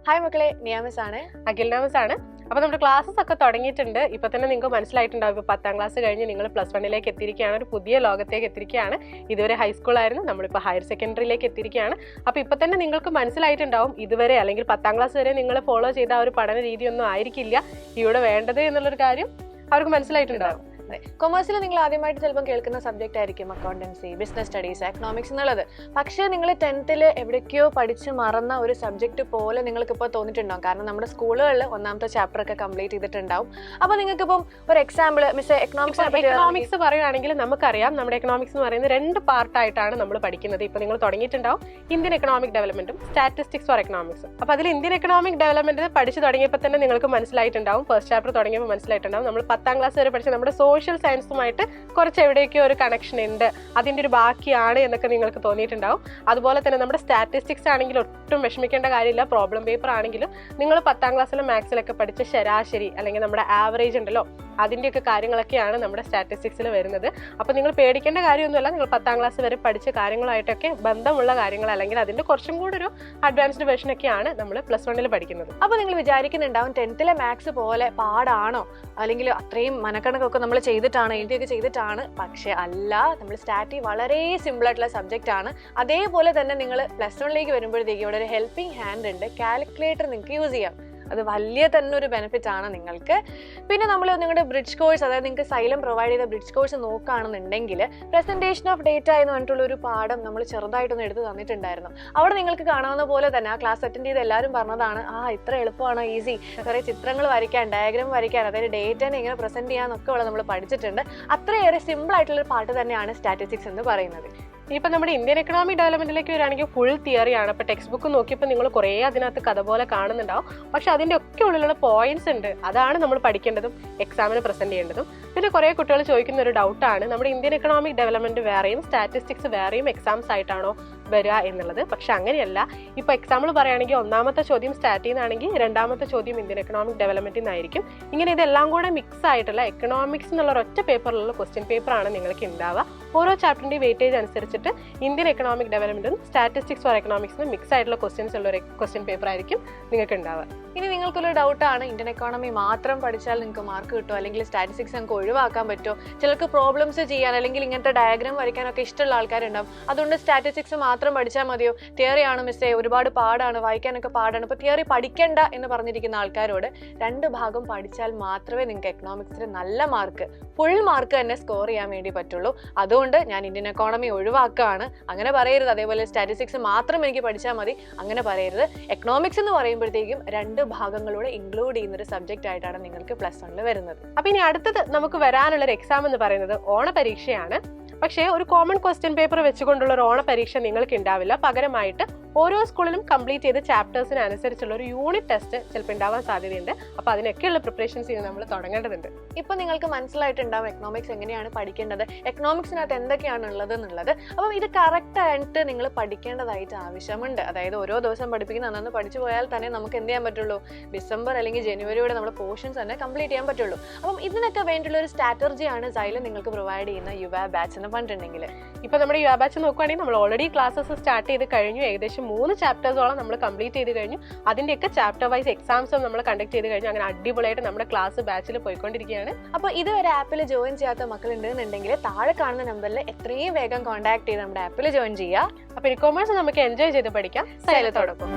Hi മക്കളെ, നിയാമിസ് ആണ്. അഖിൽനാമിസ് ആണ്. അപ്പോൾ നമ്മുടെ ക്ലാസ്സസ് ഒക്കെ തുടങ്ങിയിട്ടുണ്ട്. ഇപ്പോൾ തന്നെ നിങ്ങൾക്ക് മനസ്സിലായിട്ടുണ്ടാവും, ഇപ്പോൾ 10ാം ക്ലാസ് കഴിഞ്ഞ് നിങ്ങൾ +1 എത്തിയിരിക്കുകയാണ്, ഒരു പുതിയ ലോകത്തേക്ക് എത്തിയിരിക്കുകയാണ്. ഇതുവരെ ഹൈസ്കൂളായിരുന്നു, നമ്മളിപ്പോൾ ഹയർ സെക്കൻഡറിയിലേക്ക് എത്തിയിരിക്കുകയാണ്. അപ്പോൾ ഇപ്പോൾ തന്നെ നിങ്ങൾക്ക് മനസ്സിലായിട്ടുണ്ടാവും, ഇതുവരെ അല്ലെങ്കിൽ 10ാം ക്ലാസ് വരെ നിങ്ങൾ ഫോളോ ചെയ്ത ആ ഒരു പഠന രീതിയൊന്നും ആയിരിക്കില്ല ഇവിടെ വേണ്ടത് എന്നുള്ളൊരു കാര്യം അവർക്ക് മനസ്സിലായിട്ടുണ്ടാവും. കൊമേഴ്സിൽ നിങ്ങൾ ആദ്യമായിട്ട് ചിലപ്പോൾ കേൾക്കുന്ന സബ്ജക്റ്റ് ആയിരിക്കും അക്കൗണ്ടൻസി, ബിസിനസ് സ്റ്റഡീസ്, എക്കണോമിക്സ് എന്നുള്ളത്. പക്ഷേ നിങ്ങൾ 10th എവിടേക്കോ പഠിച്ച് മറന്ന ഒരു സബ്ജക്റ്റ് പോലെ നിങ്ങൾക്ക് ഇപ്പോൾ തോന്നിയിട്ടുണ്ടാവും. കാരണം നമ്മുടെ സ്കൂളുകളിൽ 1ാമത്തെ ചാപ്റ്റർ ഒക്കെ കംപ്ലീറ്റ് ചെയ്തിട്ടുണ്ടാവും. അപ്പോൾ നിങ്ങൾക്ക് ഇപ്പം ഒരു എക്സാമ്പിൾ മിസ് എക്കണോമിക്സ് പറയുകയാണെങ്കിൽ നമുക്കറിയാം, നമ്മുടെ എക്കണോമിക്സ് എന്ന് പറയുന്നത് 2 പാർട്ടായിട്ടാണ് നമ്മൾ പഠിക്കുന്നത്. ഇപ്പോൾ നിങ്ങൾ തുടങ്ങിയിട്ടുണ്ടാവും ഇന്ത്യൻ എക്കണോമിക് ഡെവലപ്മെന്റും സ്റ്റാറ്റിസ്റ്റിക്സ് ഫോർ എക്കണോമിക്സും. അപ്പോൾ അതിൽ ഇന്ത്യൻ എക്കണോമിക് ഡെവലപ്മെന്റ് പഠിച്ച് തുടങ്ങിയപ്പോൾ തന്നെ നിങ്ങൾക്ക് മനസ്സിലായിട്ടുണ്ടാവും, ഫസ്റ്റ് ചാപ്റ്റർ തുടങ്ങിയപ്പോൾ മനസ്സിലായിട്ടുണ്ടാവും, നമ്മൾ 10ാം ക്ലാസ് വരെ പഠിച്ച നമ്മുടെ സോഷ്യൽ സയൻസുമായിട്ട് കുറച്ച് എവിടെയൊക്കെ ഒരു കണക്ഷൻ ഉണ്ട്, അതിൻ്റെ ഒരു ബാക്കിയാണ് എന്നൊക്കെ നിങ്ങൾക്ക് തോന്നിയിട്ടുണ്ടാവും. അതുപോലെ തന്നെ നമ്മുടെ സ്റ്റാറ്റിസ്റ്റിക്സ് ആണെങ്കിൽ ഒട്ടും വിഷമിക്കേണ്ട കാര്യമില്ല. പ്രോബ്ലം പേപ്പർ ആണെങ്കിലും നിങ്ങൾ 10ാം ക്ലാസ്സിലും മാത്സിലൊക്കെ പഠിച്ച ശരാശരി അല്ലെങ്കിൽ നമ്മുടെ ആവറേജ് ഉണ്ടല്ലോ, അതിൻ്റെയൊക്കെ കാര്യങ്ങളൊക്കെയാണ് നമ്മുടെ സ്റ്റാറ്റിസ്റ്റിക്സിൽ വരുന്നത്. അപ്പോൾ നിങ്ങൾ പേടിക്കേണ്ട കാര്യമൊന്നുമല്ല, നിങ്ങൾ 10ാം ക്ലാസ് വരെ പഠിച്ച കാര്യങ്ങളായിട്ടൊക്കെ ബന്ധമുള്ള കാര്യങ്ങൾ, അല്ലെങ്കിൽ അതിൻ്റെ കുറച്ചും കൂടെ ഒരു അഡ്വാൻസ്ഡ് വേർഷനൊക്കെയാണ് നമ്മൾ +1 പഠിക്കുന്നത്. അപ്പോൾ നിങ്ങൾ വിചാരിക്കുന്നുണ്ടാവും 10th മാത്സ് പോലെ പാടാണോ, അല്ലെങ്കിൽ അത്രയും മനക്കണക്കൊക്കെ നമ്മൾ ചെയ്തിട്ടാണ്, എഴുതിയൊക്കെ ചെയ്തിട്ടാണ്. പക്ഷെ അല്ല, നമ്മൾ സ്റ്റാറ്റി വളരെ സിമ്പിൾ ആയിട്ടുള്ള സബ്ജക്റ്റ് ആണ്. അതേപോലെ തന്നെ നിങ്ങൾ +1 വരുമ്പോഴത്തേക്ക് ഇവിടെ ഒരു ഹെൽപ്പിംഗ് ഹാൻഡ് ഉണ്ട്, കാൽക്കുലേറ്റർ നിങ്ങൾക്ക് യൂസ് ചെയ്യാം. അത് വലിയ തന്നെ ഒരു ബെനിഫിറ്റ് ആണ് നിങ്ങൾക്ക്. പിന്നെ നമ്മൾ നിങ്ങളുടെ ബ്രിഡ്ജ് കോഴ്സ്, അതായത് നിങ്ങൾക്ക് സൈലം പ്രൊവൈഡ് ചെയ്ത ബ്രിഡ്ജ് കോഴ്സ് നോക്കുകയാണെന്നുണ്ടെങ്കിൽ പ്രസന്റേഷൻ ഓഫ് ഡേറ്റ എന്ന് പറഞ്ഞിട്ടുള്ള ഒരു പാഠം നമ്മൾ ചെറുതായിട്ടൊന്ന് എടുത്ത് തന്നിട്ടുണ്ടായിരുന്നു. അവിടെ നിങ്ങൾക്ക് കാണാവുന്ന പോലെ തന്നെ ആ ക്ലാസ് അറ്റൻഡ് ചെയ്ത് എല്ലാവരും പറഞ്ഞതാണ്, ഇത്ര എളുപ്പമാണോ, ഈസി, കുറേ ചിത്രങ്ങൾ വരയ്ക്കാൻ, ഡയഗ്രാം വരയ്ക്കാൻ, അതായത് ഡേറ്റനെ എങ്ങനെ പ്രസന്റ് ചെയ്യാന്നൊക്കെ ഉള്ള നമ്മൾ പഠിച്ചിട്ടുണ്ട്. അത്രയേറെ സിമ്പിൾ ആയിട്ടുള്ള ഒരു പാട്ട് തന്നെയാണ് സ്റ്റാറ്റിസ്റ്റിക്സ് എന്ന് പറയുന്നത്. ഇപ്പം നമ്മുടെ ഇന്ത്യൻ എക്കണോമിക് ഡെവലപ്മെന്റിലേക്ക് വരികയാണെങ്കിൽ ഫുൾ തിയറിയാണ്. അപ്പോൾ ടെക്സ്റ്റ് ബുക്ക് നോക്കിയപ്പോൾ നിങ്ങൾ കുറേ അതിനകത്ത് കഥ പോലെ കാണുന്നുണ്ടാവും. പക്ഷെ അതിൻ്റെ ഒക്കെ ഉള്ളിലുള്ള പോയിന്റ്സ് ഉണ്ട്, അതാണ് നമ്മൾ പഠിക്കേണ്ടതും എക്സാമിന് പ്രസന്റ് ചെയ്യേണ്ടതും. പിന്നെ കുറേ കുട്ടികൾ ചോദിക്കുന്ന ഒരു ഡൗട്ടാണ്, നമ്മുടെ ഇന്ത്യൻ എക്കണോമിക് ഡെവലപ്മെന്റ് വേറെയും സ്റ്റാറ്റിസ്റ്റിക്സ് വേറെയും എക്സാംസ് ആയിട്ടാണോ വരിക എന്നുള്ളത്. പക്ഷെ അങ്ങനെയല്ല. ഇപ്പോൾ എക്സാമ്പിൾ പറയുകയാണെങ്കിൽ 1ാമത്തെ ചോദ്യം സ്റ്റാറ്റിൽ നിന്നാണെങ്കിൽ 2ാമത്തെ ചോദ്യം ഇന്ത്യൻ എക്കണോമിക് ഡെവലപ്മെന്റിൽ നിന്നായിരിക്കും. ഇങ്ങനെ ഇതെല്ലാം കൂടെ മിക്സ് ആയിട്ടുള്ള എക്കണോമിക്സ് എന്നുള്ള ഒറ്റ പേപ്പറിലുള്ള ക്വസ്റ്റ്യൻ പേപ്പറാണ് നിങ്ങൾക്ക് ഉണ്ടാവുക. ഓരോ ചാപ്റ്ററിന്റെ വെയിറ്റേജ് അനുസരിച്ചിട്ട് ഇന്ത്യൻ എക്കണോമിക് ഡെവലപ്മെന്റും സ്റ്റാറ്റിസ്റ്റിക്സ് ഫോർ എക്കണോമിക്സിനും മിക്സ് ആയിട്ടുള്ള ക്വസ്റ്റ്യൻസ് ഉള്ള ഒരു ക്വസ്റ്റ്യൻ പേപ്പർ ആയിരിക്കും നിങ്ങൾക്ക് ഉണ്ടാവുക. ഇനി നിങ്ങൾക്കൊരു ഡൗട്ടാണ്, ഇന്ത്യൻ എക്കോണമി മാത്രം പഠിച്ചാൽ നിങ്ങൾക്ക് മാർക്ക് കിട്ടുമോ, അല്ലെങ്കിൽ സ്റ്റാറ്റിസ്റ്റിക്സ് നിങ്ങൾക്ക് ഒഴിവാക്കാൻ പറ്റുമോ? ചിലർക്ക് പ്രോബ്ലംസ് ചെയ്യാൻ അല്ലെങ്കിൽ ഇങ്ങനത്തെ ഡയഗ്രാം വരയ്ക്കാനൊക്കെ ഇഷ്ടമുള്ള ആൾക്കാരുണ്ടാവും. അതുകൊണ്ട് സ്റ്റാറ്റിസ്റ്റിക്സ് മാത്രം പഠിച്ചാൽ മതിയോ, തിയറി ആണ് മിസ്സേ, ഒരുപാട് പാടാണ്, വായിക്കാനൊക്കെ പാടാണ്, ഇപ്പോൾ തിയറി പഠിക്കണ്ട എന്ന് പറഞ്ഞിരിക്കുന്ന ആൾക്കാരോട് 2 ഭാഗം പഠിച്ചാൽ മാത്രമേ നിങ്ങൾക്ക് എക്കണോമിക്സിൽ നല്ല മാർക്ക്, ഫുൾ മാർക്ക് തന്നെ സ്കോർ ചെയ്യാൻ വേണ്ടി പറ്റുള്ളൂ. അതുകൊണ്ട് ഞാൻ ഇന്ത്യൻ എക്കോണമി ഒഴിവാക്കുകയാണ്. അങ്ങനെ പറയരുത്. അതേപോലെ സ്റ്റാറ്റിസ്റ്റിക്സ് മാത്രം എനിക്ക് പഠിച്ചാൽ മതി, അങ്ങനെ പറയരുത്. എക്കണോമിക്സ് എന്ന് പറയുമ്പോഴത്തേക്കും 2 ഭാഗങ്ങളൂടെ ഇൻക്ലൂഡ് ചെയ്യുന്ന ഒരു സബ്ജക്റ്റ് ആയിട്ടാണ് നിങ്ങൾക്ക് +1 വരുന്നത്. അപ്പൊ ഇനി അടുത്തത് നമുക്ക് വരാനുള്ള ഒരു എക്സാം എന്ന് പറയുന്നത് ഓണപരീക്ഷയാണ്. പക്ഷേ ഒരു കോമൺ ക്വസ്റ്റ്യൻ പേപ്പർ വെച്ചുകൊണ്ടുള്ള ഒരു ഓണപരീക്ഷ നിങ്ങൾക്ക് ഉണ്ടാവില്ല. പകരമായിട്ട് ഓരോ സ്കൂളിലും കംപ്ലീറ്റ് ചെയ്ത ചാപ്റ്റേഴ്സിന് അനുസരിച്ചുള്ള ഒരു യൂണിറ്റ് ടെസ്റ്റ് ചിലപ്പോൾ ഉണ്ടാവാൻ സാധ്യതയുണ്ട്. അപ്പോൾ അതിനൊക്കെയുള്ള പ്രിപ്പറേഷൻസ് ചെയ്ത് നമ്മൾ തുടങ്ങേണ്ടതുണ്ട്. ഇപ്പം നിങ്ങൾക്ക് മനസ്സിലായിട്ടുണ്ടാവും എക്കണോമിക്സ് എങ്ങനെയാണ് പഠിക്കേണ്ടത്, എക്കണോമിക്സിനകത്ത് എന്തൊക്കെയാണ് ഉള്ളത് എന്നുള്ളത്. അപ്പം ഇത് കറക്റ്റായിട്ട് നിങ്ങൾ പഠിക്കേണ്ടതായിട്ട് ആവശ്യമുണ്ട്. അതായത് ഓരോ ദിവസം പഠിപ്പിക്കുന്ന അന്നന്ന് പഠിച്ചു പോയാൽ തന്നെ നമുക്ക് എന്ത് ചെയ്യാൻ പറ്റുള്ളൂ, ഡിസംബർ അല്ലെങ്കിൽ ജനുവരിയോടെ നമ്മുടെ പോർഷൻസ് തന്നെ കംപ്ലീറ്റ് ചെയ്യാൻ പറ്റുള്ളൂ. അപ്പം ഇതിനൊക്കെ വേണ്ടിയുള്ള ഒരു സ്ട്രാറ്റജിയാണ് സൈലം നിങ്ങൾക്ക് പ്രൊവൈഡ് ചെയ്യുന്ന യുവ ബാച്ച് എന്ന് പറഞ്ഞിട്ടുണ്ടെങ്കിൽ. ഇപ്പം നമ്മുടെ യുവ ബാച്ച് നോക്കുകയാണെങ്കിൽ നമ്മൾ ഓൾറെഡി ക്ലാസ്സസ് സ്റ്റാർട്ട് ചെയ്ത് കഴിഞ്ഞു. ഏകദേശം 3 ചാപ്റ്റേഴ്സോളം നമ്മൾ കംപ്ലീറ്റ് ചെയ്ത് കഴിഞ്ഞു. അതിൻ്റെയൊക്കെ ചാപ്റ്റർ വൈസ് എക്സാംസും നമ്മൾ കണ്ടക്ട് ചെയ്ത് കഴിഞ്ഞു. അങ്ങനെ അടിപൊളിയായിട്ട് നമ്മുടെ ക്ലാസ് ബാച്ചിൽ പോയിക്കൊണ്ടിരിക്കുകയാണ്. അപ്പോൾ ഇതുവരെ ആപ്പിൽ ജോയിൻ ചെയ്യാത്ത മക്കളുണ്ടെന്നുണ്ടെങ്കിൽ താഴെ കാണുന്ന നമ്പറിൽ എത്രയും വേഗം കോൺടാക്ട് ചെയ്ത് നമ്മുടെ ആപ്പിൽ ജോയിൻ ചെയ്യുക. അപ്പോൾ ഈ കൊമേഴ്സ് നമുക്ക് എൻജോയ് ചെയ്ത് പഠിക്കാം സൈലത്തോടൊപ്പം.